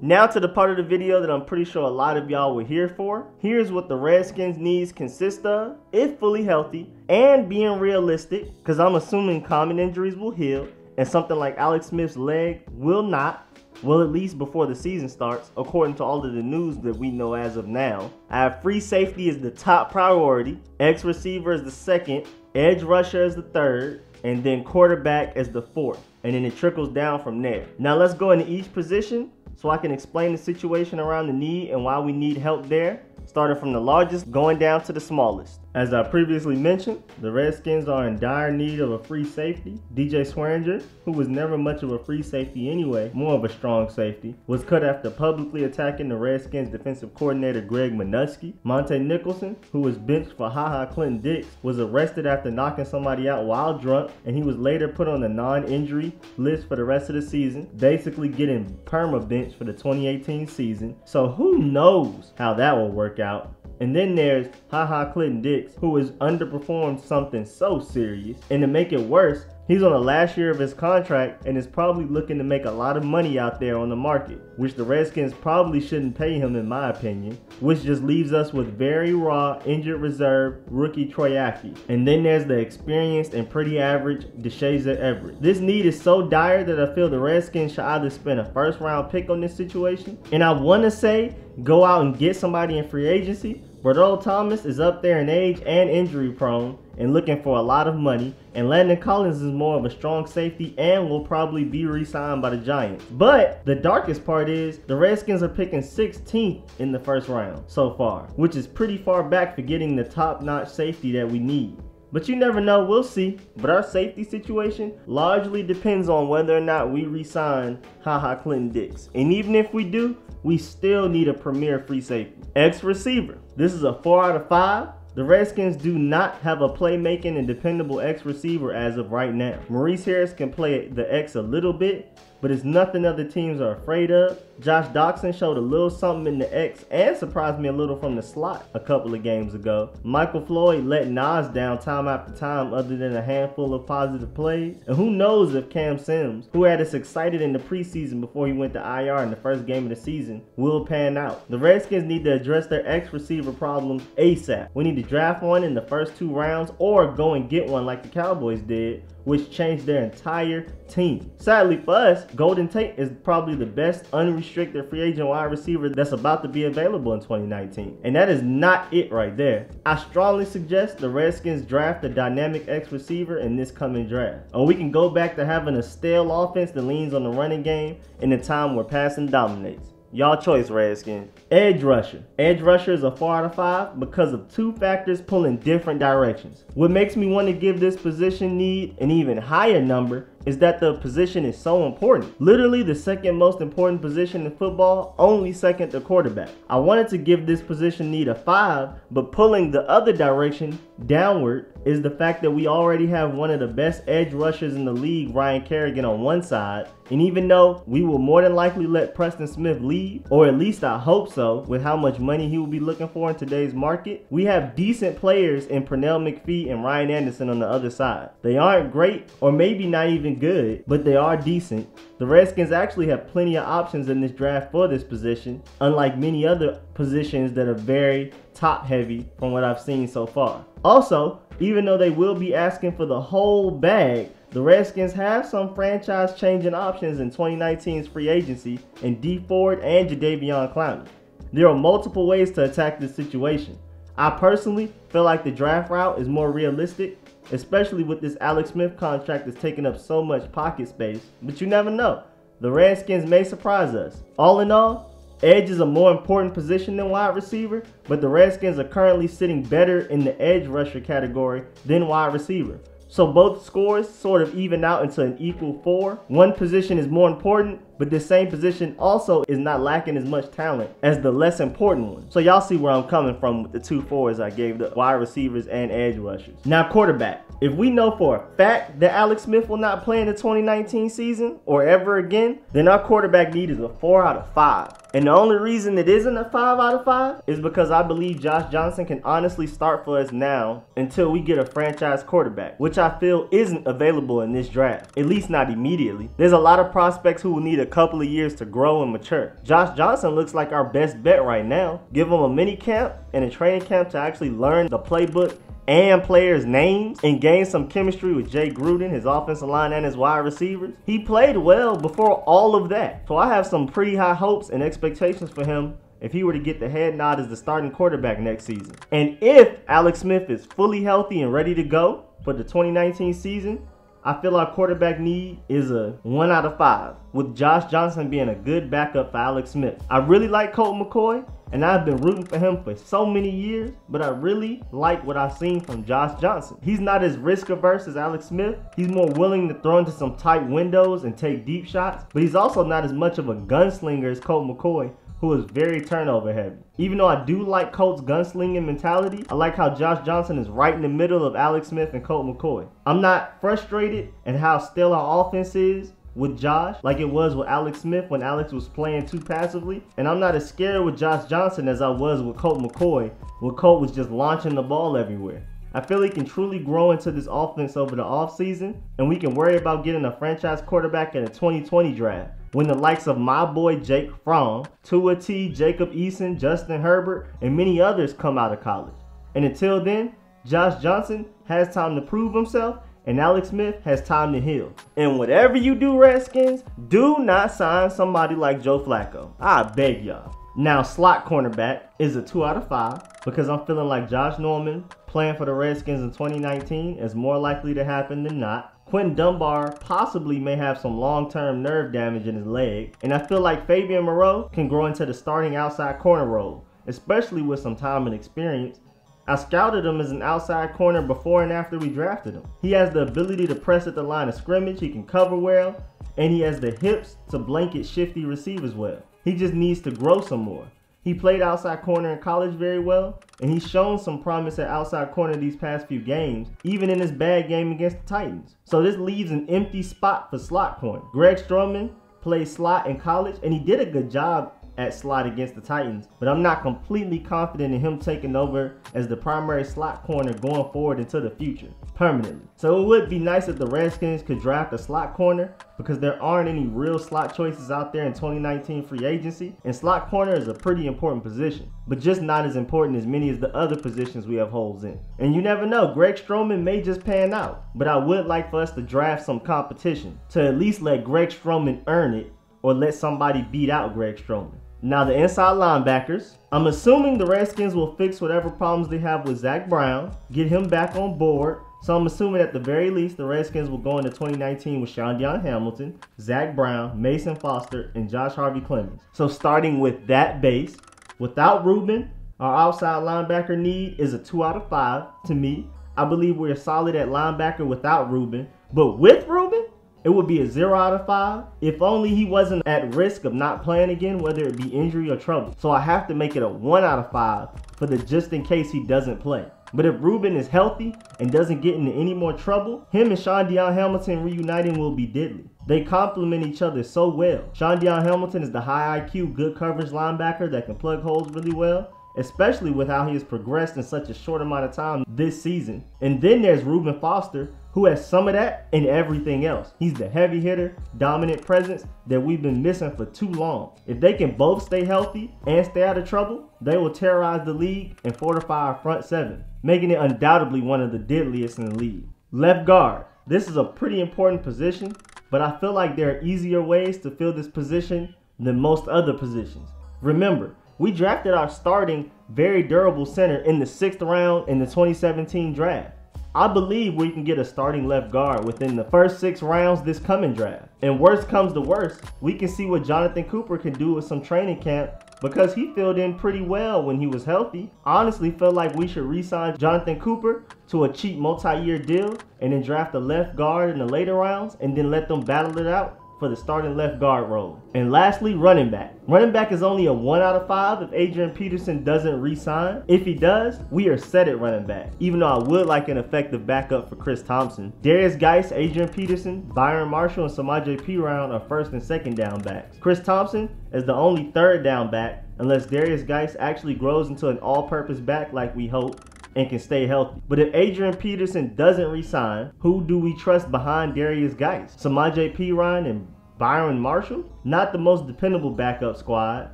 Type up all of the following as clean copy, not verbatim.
Now to the part of the video that I'm pretty sure a lot of y'all were here for. Here's what the Redskins needs consist of, if fully healthy, and being realistic, because I'm assuming common injuries will heal, and something like Alex Smith's leg will not. Well, at least before the season starts, according to all of the news that we know as of now. I have free safety is the top priority, X receiver is the second, edge rusher is the third, and then quarterback is the fourth. And then it trickles down from there. Now let's go into each position so I can explain the situation around the need and why we need help there, starting from the largest going down to the smallest. As I previously mentioned, the Redskins are in dire need of a free safety. DJ Swearinger, who was never much of a free safety anyway, more of a strong safety, was cut after publicly attacking the Redskins defensive coordinator Greg Minuski. Monte Nicholson, who was benched for Clinton-Dix, was arrested after knocking somebody out while drunk, and he was later put on the non-injury list for the rest of the season, basically getting perma-bench for the 2018 season. So who knows how that will work out. And then there's Clinton-Dix, who has underperformed something so serious. And to make it worse, he's on the last year of his contract and is probably looking to make a lot of money out there on the market, which the Redskins probably shouldn't pay him in my opinion, which just leaves us with very raw, injured reserve rookie Troy Apke. And then there's the experienced and pretty average Deshazor Everett. This need is so dire that I feel the Redskins should either spend a first round pick on this situation, and I want to say go out and get somebody in free agency, but Earl Thomas is up there in age and injury prone and looking for a lot of money, and Landon Collins is more of a strong safety and will probably be re-signed by the Giants. But the darkest part is the Redskins are picking 16th in the first round so far, which is pretty far back for getting the top-notch safety that we need. But you never know, we'll see. But our safety situation largely depends on whether or not we re-sign Clinton-Dix. And even if we do, we still need a premier free safety. X receiver. This is a 4 out of 5. The Redskins do not have a playmaking and dependable X receiver as of right now. Maurice Harris can play the X a little bit, but it's nothing other teams are afraid of. Josh Doxson showed a little something in the X and surprised me a little from the slot a couple of games ago. Michael Floyd let Nas down time after time other than a handful of positive plays. And who knows if Cam Sims, who had us excited in the preseason before he went to IR in the first game of the season, will pan out. The Redskins need to address their X receiver problems ASAP. We need to draft one in the first 2 rounds or go and get one like the Cowboys did, which changed their entire team. Sadly for us, Golden Tate is probably the best unrestricted free agent wide receiver that's about to be available in 2019. And that is not it right there. I strongly suggest the Redskins draft a dynamic X receiver in this coming draft. Or we can go back to having a stale offense that leans on the running game in a time where passing dominates. Y'all choice, Redskins. Edge rusher. Edge rusher is a 4 out of 5 because of 2 factors pulling different directions. What makes me want to give this position need an even higher number is that the position is so important. Literally the second most important position in football, only second to quarterback. I wanted to give this position need a 5, but pulling the other direction downward is the fact that we already have one of the best edge rushers in the league, Ryan Kerrigan, on one side. And even though we will more than likely let Preston Smith leave, or at least I hope so, with how much money he will be looking for in today's market, we have decent players in Pernell McPhee and Ryan Anderson on the other side. They aren't great, or maybe not even good, but they are decent. The Redskins actually have plenty of options in this draft for this position, unlike many other positions that are very top heavy from what I've seen so far. Also, even though they will be asking for the whole bag, the Redskins have some franchise-changing options in 2019's free agency in Dee Ford and Jadeveon Clowney. There are multiple ways to attack this situation. I personally feel like the draft route is more realistic, especially with this Alex Smith contract that's taking up so much pocket space, but you never know. The Redskins may surprise us. All in all, edge is a more important position than wide receiver, but the Redskins are currently sitting better in the edge rusher category than wide receiver. So both scores sort of even out into an equal 4. One position is more important, but the same position also is not lacking as much talent as the less important one. So y'all see where I'm coming from with the 2 4s I gave the wide receivers and edge rushers. Now quarterback. If we know for a fact that Alex Smith will not play in the 2019 season or ever again, then our quarterback need is a 4 out of 5. And the only reason it isn't a 5 out of 5 is because I believe Josh Johnson can honestly start for us now until we get a franchise quarterback, which I feel isn't available in this draft, at least not immediately. There's a lot of prospects who will need a couple of years to grow and mature. Josh Johnson looks like our best bet right now. Give him a mini camp and a training camp to actually learn the playbook and players' names and gain some chemistry with Jay Gruden, his offensive line, and his wide receivers. He played well before all of that. So I have some pretty high hopes and expectations for him if he were to get the head nod as the starting quarterback next season. And if Alex Smith is fully healthy and ready to go for the 2019 season, I feel our quarterback need is a 1 out of 5, with Josh Johnson being a good backup for Alex Smith. I really like Colt McCoy, and I've been rooting for him for so many years, but I really like what I've seen from Josh Johnson. He's not as risk averse as Alex Smith. He's more willing to throw into some tight windows and take deep shots, but he's also not as much of a gunslinger as Colt McCoy, who is very turnover heavy. Even though I do like Colt's gunslinging mentality, I like how Josh Johnson is right in the middle of Alex Smith and Colt McCoy. I'm not frustrated at how still our offense is with Josh like it was with Alex Smith when Alex was playing too passively. And I'm not as scared with Josh Johnson as I was with Colt McCoy when Colt was just launching the ball everywhere. I feel he can truly grow into this offense over the offseason, and we can worry about getting a franchise quarterback in the 2020 draft when the likes of my boy Jake Fromm, Tua T, Jacob Eason, Justin Herbert, and many others come out of college. And until then, Josh Johnson has time to prove himself, and Alex Smith has time to heal. And whatever you do, Redskins, do not sign somebody like Joe Flacco. I beg y'all. Now, slot cornerback is a 2 out of 5 because I'm feeling like Josh Norman playing for the Redskins in 2019 is more likely to happen than not. Quentin Dunbar possibly may have some long-term nerve damage in his leg, and I feel like Fabian Moreau can grow into the starting outside corner role, especially with some time and experience. I scouted him as an outside corner before and after we drafted him. He has the ability to press at the line of scrimmage, he can cover well, and he has the hips to blanket shifty receivers well. He just needs to grow some more. He played outside corner in college very well, and he's shown some promise at outside corner these past few games, even in his bad game against the Titans. So this leaves an empty spot for slot corner. Greg Stroman played slot in college, and he did a good job at slot against the Titans, but I'm not completely confident in him taking over as the primary slot corner going forward into the future, permanently. So it would be nice if the Redskins could draft a slot corner because there aren't any real slot choices out there in 2019 free agency, and slot corner is a pretty important position, but just not as important as many as the other positions we have holes in. And you never know, Greg Stroman may just pan out, but I would like for us to draft some competition to at least let Greg Stroman earn it or let somebody beat out Greg Stroman. Now the inside linebackers, I'm assuming the Redskins will fix whatever problems they have with Zach Brown, get him back on board. So I'm assuming at the very least the Redskins will go into 2019 with Sean Hamilton, Zach Brown, Mason Foster, and Josh Harvey Clemens. So starting with that base, without Rubin, our outside linebacker need is a 2 out of 5 to me. I believe we're solid at linebacker without Rubin, but with Rubin, it would be a 0 out of 5 if only he wasn't at risk of not playing again, whether it be injury or trouble. So I have to make it a 1 out of 5 for the just in case he doesn't play. But if Rubin is healthy and doesn't get into any more trouble, him and Sean Hamilton reuniting will be deadly. They complement each other so well. Sean Hamilton is the high IQ, good coverage linebacker that can plug holes really well, especially with how he has progressed in such a short amount of time this season. And then there's Reuben Foster, who has some of that and everything else. He's the heavy hitter, dominant presence that we've been missing for too long. If they can both stay healthy and stay out of trouble, they will terrorize the league and fortify our front seven, making it undoubtedly one of the deadliest in the league. Left guard. This is a pretty important position, but I feel like there are easier ways to fill this position than most other positions. Remember, we drafted our starting, very durable center in the 6th round in the 2017 draft. I believe we can get a starting left guard within the first 6 rounds this coming draft. And worst comes to worst, we can see what Jonathan Cooper can do with some training camp because he filled in pretty well when he was healthy. I honestly feel like we should re-sign Jonathan Cooper to a cheap multi-year deal and then draft a left guard in the later rounds and then let them battle it out for the starting left guard role. And lastly, running back. Running back is only a 1 out of 5 if Adrian Peterson doesn't re-sign. If he does, we are set at running back, even though I would like an effective backup for Chris Thompson. Darius Geis, Adrian Peterson, Byron Marshall, and Samaje Perine are 1st and 2nd down backs. Chris Thompson is the only 3rd down back unless Darius Geis actually grows into an all-purpose back like we hope and can stay healthy. But if Adrian Peterson doesn't resign, who do we trust behind Darius Geis? Samaje Perine and Byron Marshall, not the most dependable backup squad,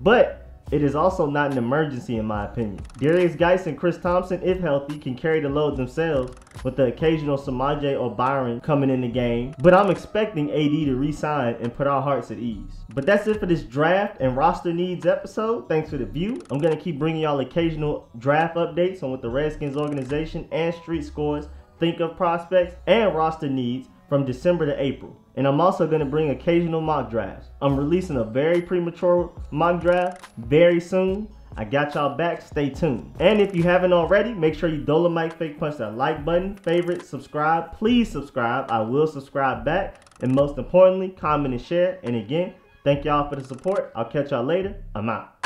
but it is also not an emergency in my opinion. Darius Geis and Chris Thompson, if healthy, can carry the load themselves with the occasional Samaje or Byron coming in the game. But I'm expecting AD to resign and put our hearts at ease. But that's it for this draft and roster needs episode. Thanks for the view. I'm going to keep bringing y'all occasional draft updates on what the Redskins organization and street scores think of prospects and roster needs from December to April. And I'm also going to bring occasional mock drafts. I'm releasing a very premature mock draft very soon. I got y'all back. Stay tuned. And if you haven't already, make sure you Dolomite fake punch that like button, favorite, subscribe. Please subscribe. I will subscribe back. And most importantly, comment and share. And again, thank y'all for the support. I'll catch y'all later. I'm out.